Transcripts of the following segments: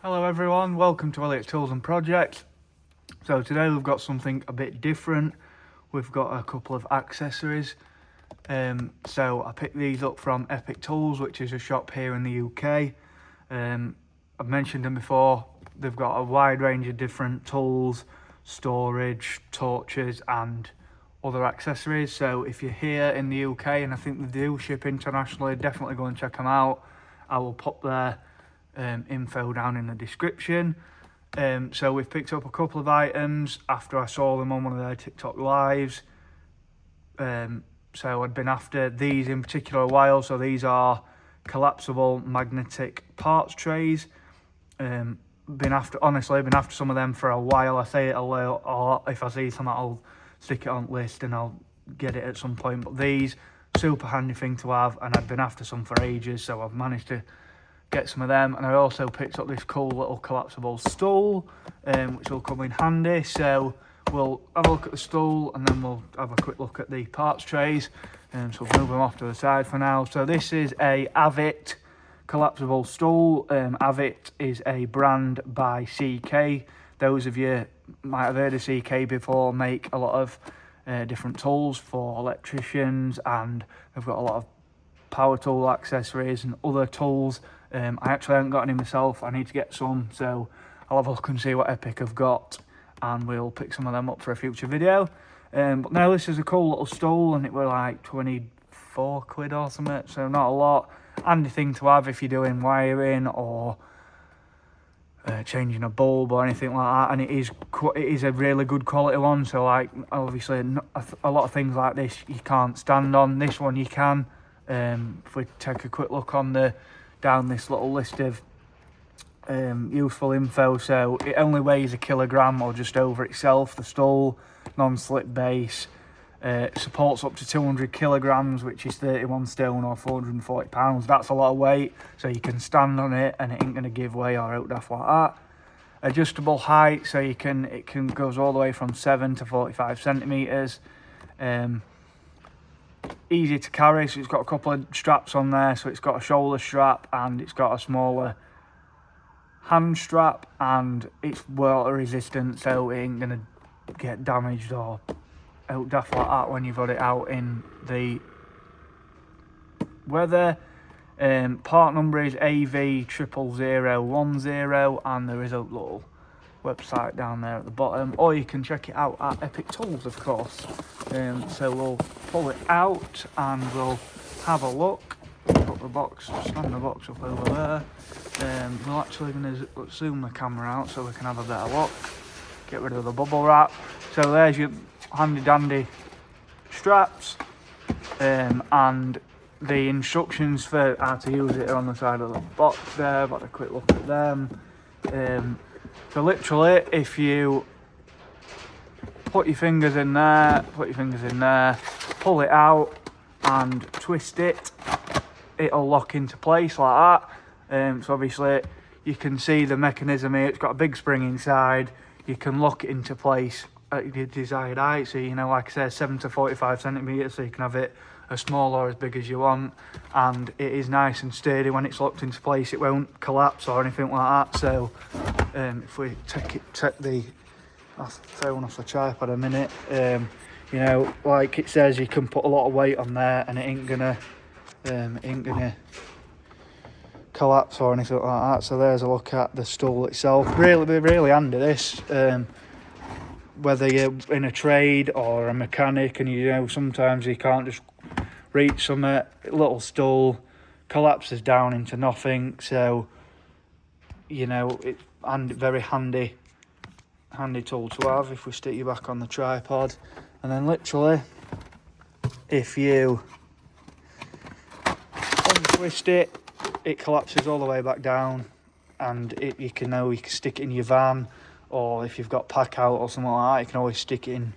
Hello everyone, welcome to Elliot's Tools and Projects. So today we've got something a bit different. We've got a couple of accessories. So I picked these up from Epic Tools, which is a shop here in the UK. I've mentioned them before. They've got a wide range of different tools, storage, torches and other accessories. So if you're here in the UK, and I think they do ship internationally, definitely go and check them out. I will pop their info down in the description. So we've picked up a couple of items after I saw them on one of their TikTok lives. So I'd been after these in particular a while. So these are collapsible magnetic parts trays. Been after some of them for a while. I say it a lot, or if I see something I'll stick it on list and I'll get it at some point. But these, super handy thing to have, and I've been after some for ages, so I've managed to get some of them. And I also picked up this cool little collapsible stool, which will come in handy. So we'll have a look at the stool and then we'll have a quick look at the parts trays. So we'll move them off to the side for now. So this is a Avit collapsible stool. Avit is a brand by CK. Those of you might have heard of CK before, make a lot of different tools for electricians, and they've got a lot of power tool accessories and other tools. I actually haven't got any myself. I need to get some, so I'll have a look and see what Epic have got, and we'll pick some of them up for a future video. But now this is a cool little stool, and it were like 24 quid or something, so not a lot. Handy thing to have if you're doing wiring or changing a bulb or anything like that, and it is a really good quality one. So like, obviously a lot of things like this you can't stand on. This one you can. If we take a quick look on down this little list of useful info, so it only weighs 1 kilogram or just over itself. The stool, non-slip base, supports up to 200 kilograms, which is 31 stone or 440 pounds. That's a lot of weight, so you can stand on it and it ain't going to give way or out daft like that. Adjustable height, so it goes all the way from 7 to 45 centimeters. Easy to carry, so it's got a couple of straps on there. So it's got a shoulder strap and it's got a smaller hand strap, and it's water resistant, so it ain't gonna get damaged or out daft like that when you've got it out in the weather. Part number is AV00010, and there is a little website down there at the bottom, or you can check it out at Epic Tools, of course. So we'll pull it out and we'll have a look. Put the box, stand the box up over there. We're actually going to zoom the camera out so we can have a better look. Get rid of the bubble wrap. So there's your handy dandy straps, and the instructions for how to use it are on the side of the box there. But a quick look at them. So literally, if you put your fingers in there, pull it out and twist it, it'll lock into place like that. So obviously you can see the mechanism here. It's got a big spring inside. You can lock it into place at your desired height. So, you know, like I said, 7 to 45 centimeters, so you can have it as small or as big as you want, and it is nice and sturdy when it's locked into place. It won't collapse or anything like that. So if we take the phone off the tripod a minute, you know, like it says, you can put a lot of weight on there and it ain't gonna collapse or anything like that. So there's a look at the stool itself. Really handy this. Whether you're in a trade or a mechanic, and you know, sometimes you can't just reach something, little stool collapses down into nothing. So, you know, it's very handy tool to have. If we stick you back on the tripod, and then literally, if you untwist it, it collapses all the way back down, and you can stick it in your van, or if you've got pack out or something like that, you can always stick it in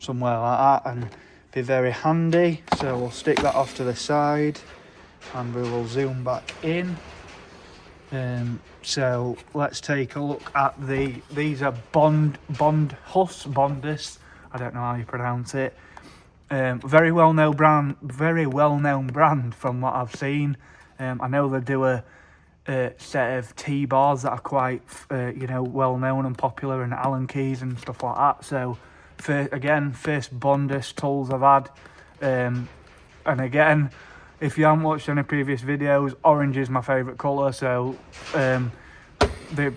somewhere like that and be very handy. So we'll stick that off to the side and we will zoom back in. So let's take a look at these are Bondhus, I don't know how you pronounce it. Very well known brand from what I've seen. I know they do set of T-bars that are quite, you know, well known and popular, and Allen keys and stuff like that. So, first Bondhus tools I've had. And again, if you haven't watched any previous videos, orange is my favourite colour. So, the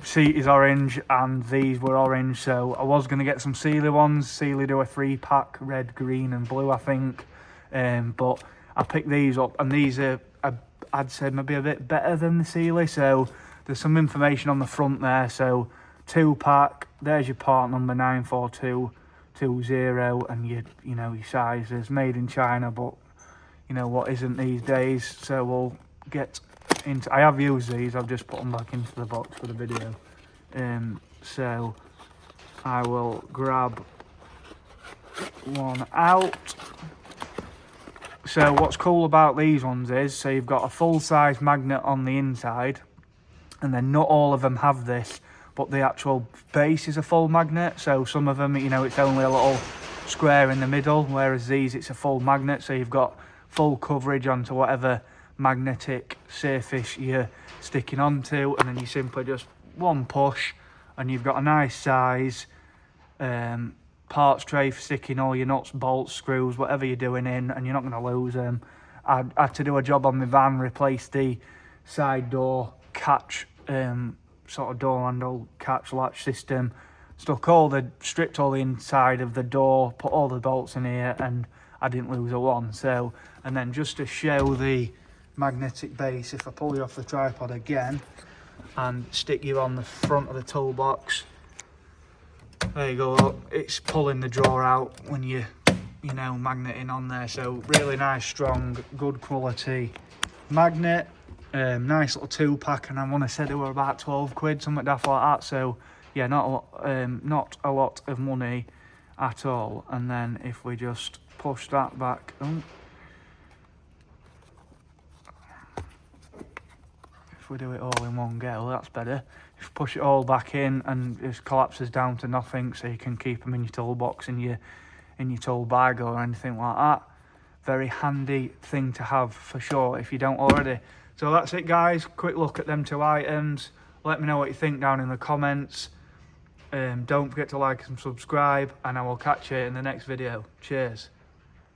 seat is orange and these were orange. So I was going to get some Sealy ones. Sealy do a 3-pack, red, green and blue, I think. But I picked these up, and these are, I'd say, maybe a bit better than the Sealy. So there's some information on the front there. So 2-pack, there's your part number 94220, and you know, your size is made in China, but you know what isn't these days. So we'll get into, I have used these, I've just put them back into the box for the video. So I will grab one out. So what's cool about these ones is, so you've got a full-size magnet on the inside, and then not all of them have this, but the actual base is a full magnet. So some of them, you know, it's only a little square in the middle, whereas these, it's a full magnet. So you've got full coverage onto whatever magnetic surface you're sticking onto, and then you simply just one push and you've got a nice size parts tray for sticking all your nuts, bolts, screws, whatever you're doing in, and you're not going to lose them. I had to do a job on my van, replace the side door catch, sort of door handle catch latch system, stripped all the inside of the door, put all the bolts in here, and I didn't lose a one. So, and then just to show the magnetic base, if I pull you off the tripod again and stick you on the front of the toolbox, there you go, it's pulling the drawer out when you know, magneting on there. So really nice, strong, good quality magnet. Nice little 2-pack, and I want to say they were about 12 quid, something daft like that. So yeah, not a lot of money at all. And then if we just push that back, if we do it all in one go, that's better. If you push it all back in, and it collapses down to nothing, so you can keep them in your toolbox, in your tool bag or anything like that. Very handy thing to have for sure if you don't already. So that's it, guys. Quick look at them 2 items. Let me know what you think down in the comments. Don't forget to like and subscribe, and I will catch you in the next video. Cheers.